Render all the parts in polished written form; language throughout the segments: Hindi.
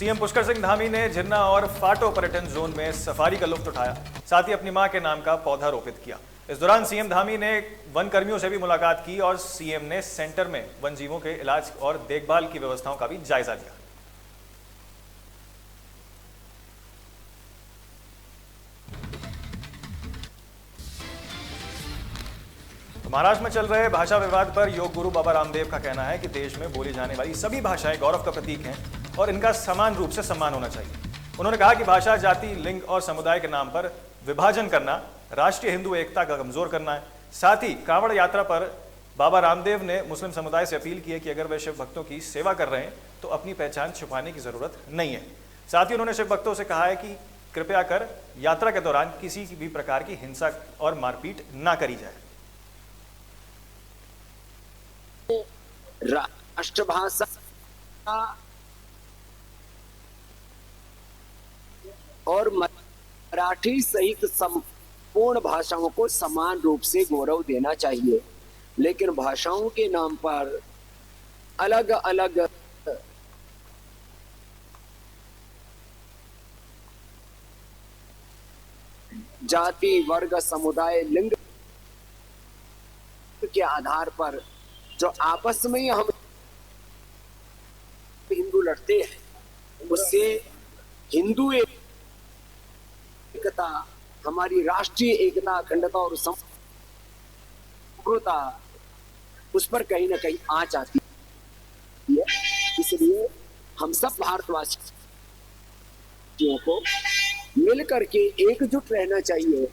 सीएम पुष्कर सिंह धामी ने झिरना और फाटो पर्यटन जोन में सफारी का लुत्फ उठाया, साथ ही अपनी मां के नाम का पौधा रोपित किया। इस दौरान सीएम धामी ने वन कर्मियों से भी मुलाकात की और सीएम ने सेंटर में वन जीवों के इलाज और देखभाल की व्यवस्थाओं का भी जायजा लिया। महाराष्ट्र में चल रहे भाषा विवाद पर योग गुरु बाबा रामदेव का कहना है कि देश में बोली जाने वाली सभी भाषाएं गौरव का प्रतीक हैं और इनका समान रूप से सम्मान होना चाहिए। उन्होंने कहा कि भाषा, जाति, लिंग और समुदाय के नाम पर विभाजन करना राष्ट्रीय हिंदू एकता का कमजोर करना है। साथ ही कांवड़ यात्रा पर बाबा रामदेव ने मुस्लिम समुदाय से अपील की है कि अगर वे शिव भक्तों की सेवा कर रहे हैं तो अपनी पहचान छुपाने की जरूरत नहीं है। साथ ही उन्होंने शिव भक्तों से कहा है कि कृपया कर यात्रा के दौरान किसी भी प्रकार की हिंसा और मारपीट ना करी जाए। राष्ट्रभाषा और मराठी सहित संपूर्ण भाषाओं को समान रूप से गौरव देना चाहिए, लेकिन भाषाओं के नाम पर अलग अलग जाति, वर्ग, समुदाय, लिंग के आधार पर जो आपस में हम हिंदू लड़ते हैं, उससे हिंदू एकता, हमारी राष्ट्रीय एकता, अखंडता और संप्रभुता उस पर कहीं ना कहीं आंच आती है। इसलिए हम सब भारतवासियों को मिल करके एकजुट रहना चाहिए।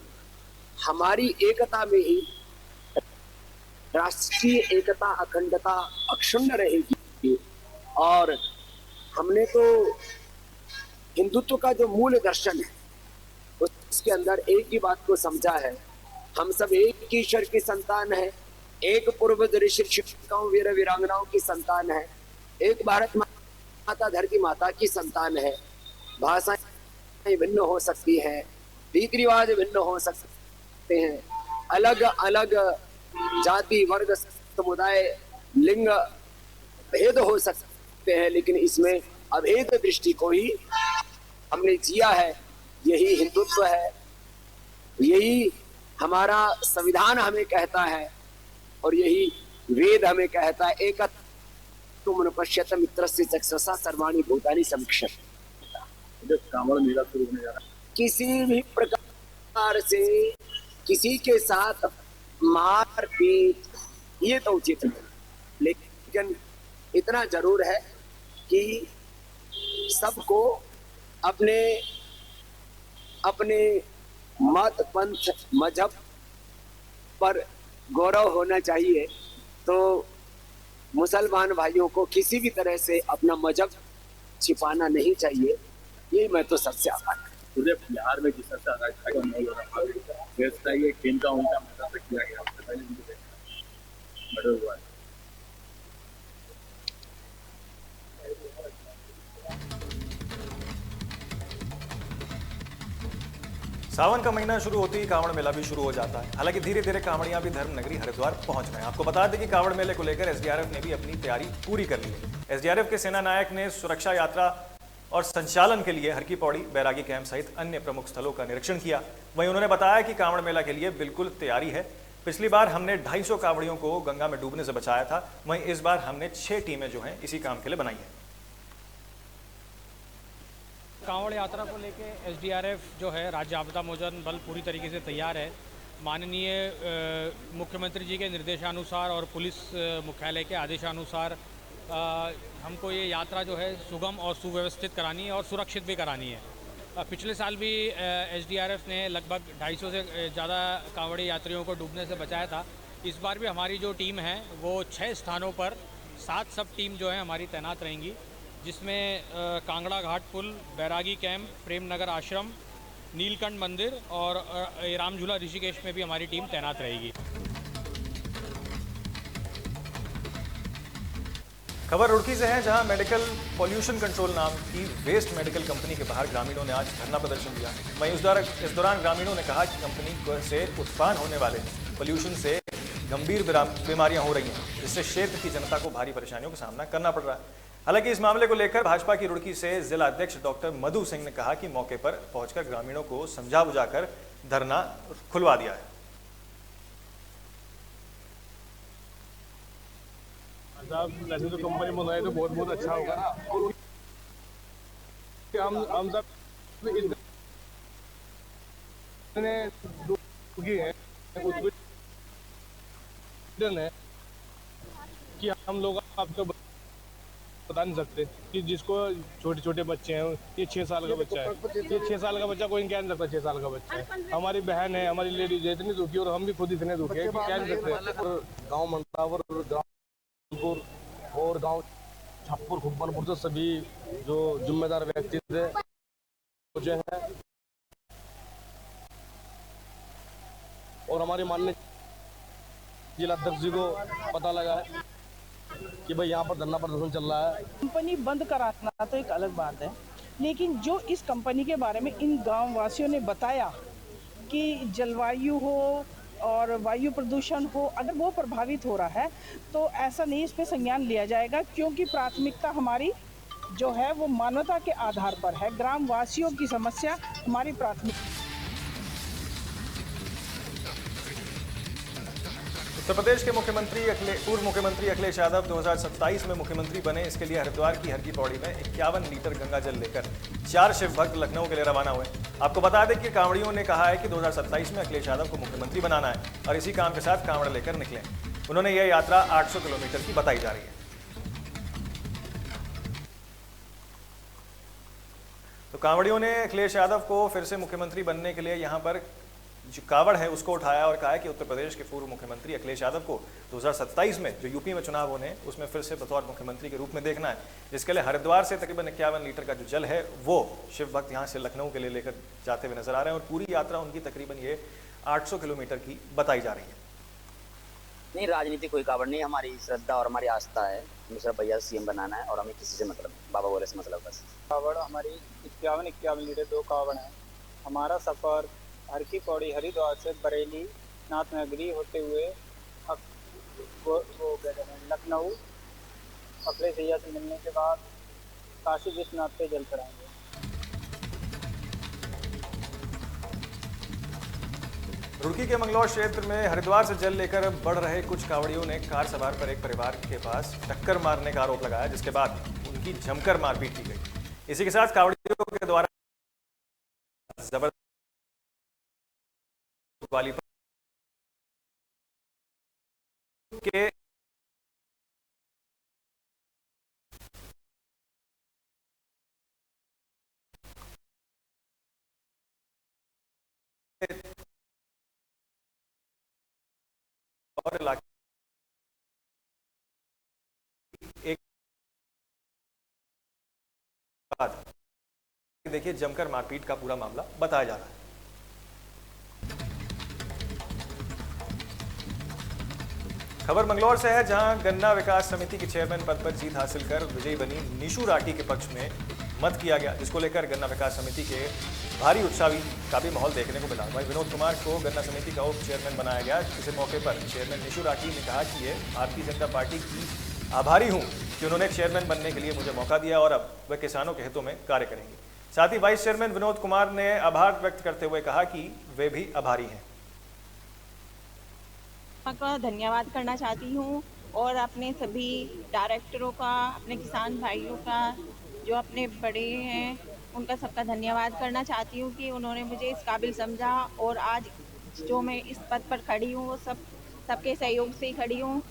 हमारी एकता में ही राष्ट्रीय एकता, अखंडता अक्षुण्ण रहेगी। और हमने तो हिंदुत्व का जो मूल दर्शन है उसके अंदर एक ही बात को समझा है, हम सब एक ही ईश्वर की संतान है, एक पूर्व ऋषि शिक्षिकाओं, वीर वीरांगनाओं की संतान है, एक भारत माता, धरती माता की संतान है। भाषाएं भिन्न हो सकती हैं, रीति रिवाज भिन्न हो सकते हैं, अलग अलग जाति, वर्ग, समुदाय, लिंग भेद हो सकते हैं, लेकिन इसमें अभेद दृष्टि को ही हमने जिया है। यही हिंदुत्व है, यही हमारा संविधान हमें कहता है और यही वेद हमें कहता है, एक तुम पश्यत मित्रस्य चक्षुषा सर्वाणि भूतानि समीक्षत। कांवड़ मेला शुरू होने जा रहा है, किसी भी प्रकार से किसी के साथ मारपीट ये तो उचित नहीं, लेकिन इतना जरूर है कि सबको अपने अपने मत, पंथ, मजहब पर गौरव होना चाहिए। तो मुसलमान भाइयों को किसी भी तरह से अपना मजहब छिपाना नहीं चाहिए, यही मैं तो सबसे आभार। पूरे बिहार में जिस तरह से अराजकता का माहौल हो रहा है, व्यवस्था ये केंद्र उनका मतलब किया गया, उससे पहले उनको देखा मर्डर हुआ है। सावन का महीना शुरू होते ही कांवड़ मेला भी शुरू हो जाता है। हालांकि धीरे धीरे कांवड़ियां भी धर्म नगरी हरिद्वार पहुंच रहे हैं। आपको बता दें कि कांवड़ मेले को लेकर एसडीआरएफ ने भी अपनी तैयारी पूरी कर ली है। एसडीआरएफ के सेना नायक ने सुरक्षा यात्रा और संचालन के लिए हर की पौड़ी, बैरागी कैंप सहित अन्य प्रमुख स्थलों का निरीक्षण किया। वहीं उन्होंने बताया कि कांवड़ मेला के लिए बिल्कुल तैयारी है। पिछली बार हमने 250 कांवड़ियों को गंगा में डूबने से बचाया था, वहीं इस बार हमने 6 टीमें जो हैं इसी काम के लिए बनाई है। कांवड़ यात्रा को लेके एसडीआरएफ जो है, राज्य आपदा मोचन बल पूरी तरीके से तैयार है। माननीय मुख्यमंत्री जी के निर्देशानुसार और पुलिस मुख्यालय के आदेशानुसार हमको ये यात्रा जो है सुगम और सुव्यवस्थित करानी है और सुरक्षित भी करानी है। पिछले साल भी एसडीआरएफ ने लगभग 250 से ज़्यादा कांवड़ी यात्रियों को डूबने से बचाया था। इस बार भी हमारी जो टीम है वो 6 स्थानों पर 7 सब टीम जो है हमारी तैनात रहेंगी, जिसमें कांगड़ा घाट पुल, बैरागी कैंप, प्रेम नगर आश्रम, नीलकंठ मंदिर और रामझूला ऋषिकेश में भी हमारी टीम तैनात रहेगी। खबर रुड़की से है, जहां मेडिकल पॉल्यूशन कंट्रोल नाम की वेस्ट मेडिकल कंपनी के बाहर ग्रामीणों ने आज धरना प्रदर्शन दिया। वहीं इस दौरान ग्रामीणों ने कहा कि कंपनी से उत्पन्न होने वाले पॉल्यूशन से गंभीर बीमारियां हो रही हैं, जिससे क्षेत्र की जनता को भारी परेशानियों का सामना करना पड़ रहा है। हालांकि इस मामले को लेकर भाजपा की रुड़की से जिला अध्यक्ष डॉक्टर मधु सिंह ने कहा कि मौके पर पहुंचकर ग्रामीणों को समझा बुझाकर धरना खुलवा दिया है। वैसे तो कंपनी बनाए तो बहुत बहुत अच्छा होगा ना। हम सब है कि हम लोग आपको बता नहीं सकते कि जिसको छोटे छोटे बच्चे हैं, ये 6 साल का बच्चा है, ये 6 साल का बच्चा कोई कह नहीं सकता 6 साल का बच्चा है। हमारी बहन है, हमारी लेडीज है, इतनी दुखी और हम भी खुद इतने दुखी है कि कह नहीं सकते। गाँव मंडावर, गाँव और गांव छप्पुर खुब्बनपुर से सभी जो जिम्मेदार व्यक्ति थे मुझे हैं और हमारे माननीय जिला अध्यक्ष जी को पता लगा है कि भाई यहाँ पर धरना प्रदर्शन चल रहा है। कंपनी बंद कराना तो एक अलग बात है, लेकिन जो इस कंपनी के बारे में इन गांव वासियों ने बताया कि जलवायु हो और वायु प्रदूषण हो, अगर वो प्रभावित हो रहा है तो ऐसा नहीं इस पे संज्ञान लिया जाएगा, क्योंकि प्राथमिकता हमारी जो है वो मानवता के आधार पर है। ग्राम वासियों की समस्या हमारी प्राथमिकता। उत्तर प्रदेश के पूर्व मुख्यमंत्री अखिलेश यादव 2027 में मुख्यमंत्री बने। इसके लिए हरिद्वार की हर की पौड़ी में 51 लीटर गंगा जल लेकर 4 शिव भक्त लखनऊ के लिए रवाना हुए। आपको बता दें कि कांवड़ियों ने कहा है कि 2027 में अखिलेश यादव को मुख्यमंत्री बनाना है और इसी काम के साथ कांवड़ लेकर निकले। उन्होंने यह यात्रा 800 किलोमीटर की बताई जा रही है। तो कांवड़ियों ने अखिलेश यादव को फिर से मुख्यमंत्री बनने के लिए यहां पर जो कावड़ है उसको उठाया और कहा है कि उत्तर प्रदेश के पूर्व मुख्यमंत्री अखिलेश यादव को 2027 में जो यूपी में चुनाव होने उसमें फिर से बतौर मुख्यमंत्री के रूप में देखना है। इसके लिए हरिद्वार से तकरीबन 51 लीटर का जो जल है वो शिव भक्त यहाँ से लखनऊ के लिए लेकर जाते हुए नजर आ रहे हैं और पूरी यात्रा उनकी तकरीबन ये 800 किलोमीटर की बताई जा रही है। नहीं, राजनीति कोई कावड़ नहीं, हमारी श्रद्धा और हमारी आस्था है। हमें सिर्फ भैया सीएम बनाना है और हमें किसी से मतलब बाबा बोले से मतलब बस। कावड़ हमारी 51 लीटर 2 कावड़ है। हमारा सफ़र हर की पौड़ी हरिद्वार से बरेली नाथ नगरी होते हुए वो लखनऊ अखिलेश भैया से मिलने के बाद काशी विश्वनाथ पे जल चढ़ाएंगे। रुड़की के मंगलौर क्षेत्र में हरिद्वार से जल लेकर बढ़ रहे कुछ कांवड़ियों ने कार सवार पर एक परिवार के पास टक्कर मारने का आरोप लगाया, जिसके बाद उनकी जमकर मारपीट की गई। इसी के साथ कांवड़ियों के द्वारा जबरदस्त वाली के और इलाके एक बाद देखिए जमकर मारपीट का पूरा मामला बताया जा रहा है। खबर मंगलौर से है, जहां गन्ना विकास समिति की चेयरमैन पद पर जीत हासिल कर विजयी बनी निशु राठी के पक्ष में मत किया गया, जिसको लेकर गन्ना विकास समिति के भारी उत्साही का भी माहौल देखने को मिला। भाई विनोद कुमार को गन्ना समिति का उप चेयरमैन बनाया गया। इस मौके पर चेयरमैन निशु राठी ने कहा कि ये भारतीय जनता पार्टी की आभारी हूँ कि उन्होंने चेयरमैन बनने के लिए मुझे मौका दिया और अब वह किसानों के हितों में कार्य करेंगे। साथ ही वाइस चेयरमैन विनोद कुमार ने आभार व्यक्त करते हुए कहा कि वे भी आभारी हैं। का धन्यवाद करना चाहती हूँ और अपने सभी डायरेक्टरों का, अपने किसान भाइयों का, जो अपने बड़े हैं उनका सबका धन्यवाद करना चाहती हूँ कि उन्होंने मुझे इस काबिल समझा और आज जो मैं इस पद पर खड़ी हूँ वो सबके सहयोग से ही खड़ी हूँ।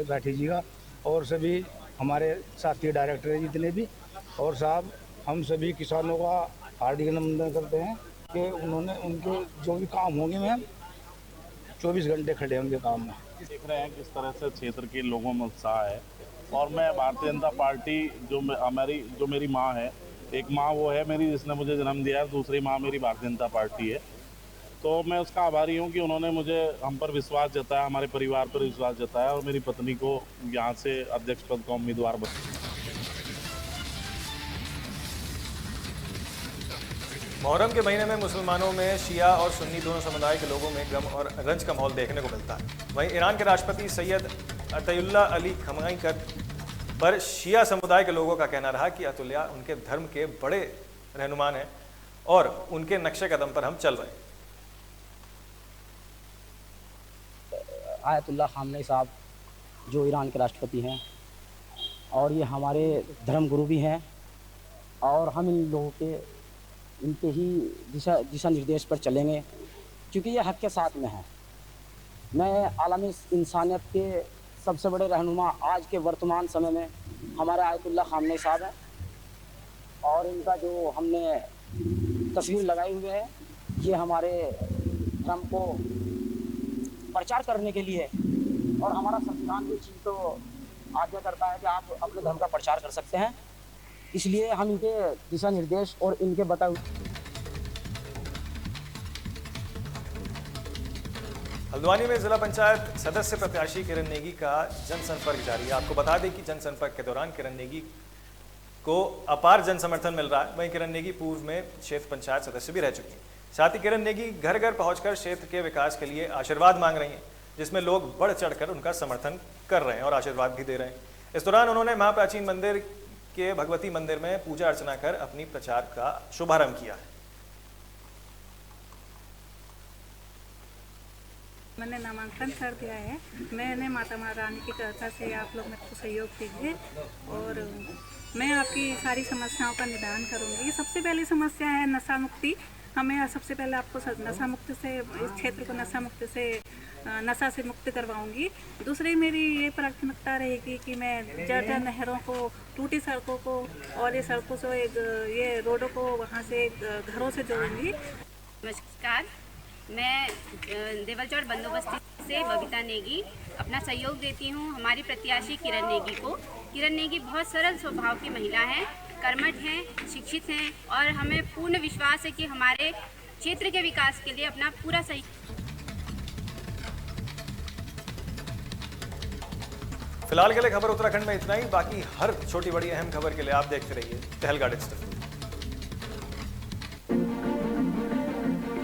राठी जी का और सभी हमारे साथी डायरेक्टर जितने भी और साहब, हम सभी किसानों का हार्दिक अभिनंदन करते हैं कि उन्होंने उनके जो भी काम होंगे मैम 24 घंटे खड़े होंगे काम में। देख रहे हैं किस तरह से क्षेत्र के लोगों में उत्साह है और मैं भारतीय जनता पार्टी जो मेरी माँ है, एक माँ वो है मेरी जिसने मुझे जन्म दिया है, दूसरी माँ मेरी भारतीय जनता पार्टी है। तो मैं उसका आभारी हूँ कि उन्होंने मुझे हम पर विश्वास जताया, हमारे परिवार पर विश्वास जताया और मेरी पत्नी को यहाँ से अध्यक्ष पद का उम्मीदवार बनाया। मुहर्रम के महीने में मुसलमानों में शिया और सुन्नी दोनों समुदाय के लोगों में गम और रंज का माहौल देखने को मिलता है। वहीं ईरान के राष्ट्रपति सैयद अतयुल्लाह अली खमैनी पर शिया समुदाय के लोगों का कहना रहा कि अतुल्या उनके धर्म के बड़े रहनुमान हैं और उनके नक्शे कदम पर हम चल रहे हैं। आयतुल्लाह खामनेई साहब जो ईरान के राष्ट्रपति हैं और ये हमारे धर्म गुरु भी हैं और हम इन लोगों के इनके ही दिशा निर्देश पर चलेंगे क्योंकि ये हक के साथ में है। मैं आलमी इंसानियत के सबसे बड़े रहनुमा आज के वर्तमान समय में हमारे आयतुल्लाह खामनेई साहब हैं और इनका जो हमने तस्वीर लगाई हुई है ये हमारे धर्म को प्रचार करने के लिए और हमारा संविधान भी चीज़ तो आज्ञा करता है कि आप अपने धर्म का प्रचार कर सकते हैं, इसलिए हम इनके दिशा निर्देश और इनके बताए। हल्द्वानी में जिला पंचायत सदस्य प्रत्याशी किरण नेगी का जनसंपर्क जारी है। आपको बता दें कि जनसंपर्क के दौरान किरण नेगी को अपार जन समर्थन मिल रहा है। वहीं किरण नेगी पूर्व में क्षेत्र पंचायत सदस्य भी रह चुकी हैं। साथ ही किरण नेगी घर घर पहुंचकर क्षेत्र के विकास के लिए आशीर्वाद मांग रही हैं, जिसमें लोग बढ़ चढ़कर उनका समर्थन कर रहे हैं और आशीर्वाद भी दे रहे हैं। इस दौरान उन्होंने महाप्राचीन मंदिर के भगवती मंदिर में पूजा अर्चना कर अपनी प्रचार का शुभारंभ किया है। मैंने नामांकन कर दिया है। मैंने माता रानी की कृपा से आप लोग मेरे को सहयोग कीजिए और मैं आपकी सारी समस्याओं का निदान करूंगी। सबसे पहली समस्या है नशा मुक्ति। हमें सबसे पहले आपको नशा मुक्त से, इस क्षेत्र को नशा से मुक्त करवाऊंगी। दूसरी मेरी ये प्राथमिकता रहेगी कि मैं जर्जर नहरों को, टूटी सड़कों को और ये सड़कों से ये रोडों को वहाँ से घरों से जोड़ूंगी। नमस्कार, मैं देवलचौड़ बंदोबस्ती से बबीता नेगी अपना सहयोग देती हूँ हमारी प्रत्याशी किरण नेगी को। किरण नेगी बहुत सरल स्वभाव की महिला हैं, कर्मठ हैं, शिक्षित हैं और हमें पूर्ण विश्वास है कि हमारे क्षेत्र के विकास के लिए अपना पूरा सही। फिलहाल के लिए खबर उत्तराखंड में इतना ही। बाकी हर छोटी बड़ी अहम खबर के लिए आप देखते रहिए तहलका डिजिटल।